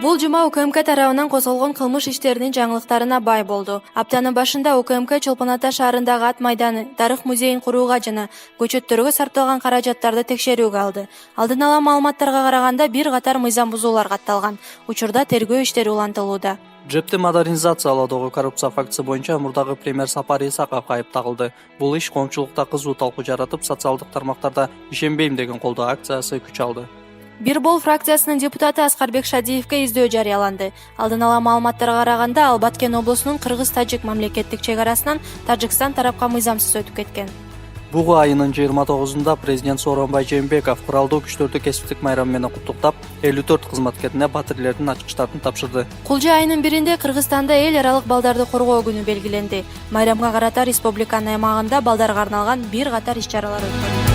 Бул жума УКМК тарабынан козголгон кылмыш иштеринин жаңылыктарына бай болду. Аптанын башында УКМК Чолпон Ата шаарындагы ат майданы, тарых музейин курууга жана көчөттөргө сарпталган каражаттарды текшерүүгө алды. Алдын ала маалыматтарга караганда бир катар мыйзам бузуулар катталган. Учурда тергөө иштери улантылууда. ЖЭБти модернизациялоодогу коррупция фактысы боюнча мурдагы премьер Сапар Исаков айыпталды. Бул иш коомчулукта кызуу талкуу жаратып, социалдык тармактарда ишенбейм деген колдоо акциясы күч алды. Бир бол фракциясынын депутаты Аскарбек Шадиевке издөө жарыяланды. Алдын ала маалыматтарга караганда ал Баткен облусунун Кыргыз-Тажик мамлекеттик чек арасынан Тажикстан тарапка мыйзамсыз өтүп кеткен. Бугу айынын 29-сунда президент Сооронбай Жээнбеков куралдуу күчтөрдү кесиптик майрамы менен куттуктап, 54 кызматкерине батирлердин ачкычтарын тапшырды. Кулжа айынын биринде Кыргызстанда эл аралык балдарды коргоо күнү белгиленди. Майрамга карата республиканын аймагында балдарга арналган бир катар иш-чаралар өткөн.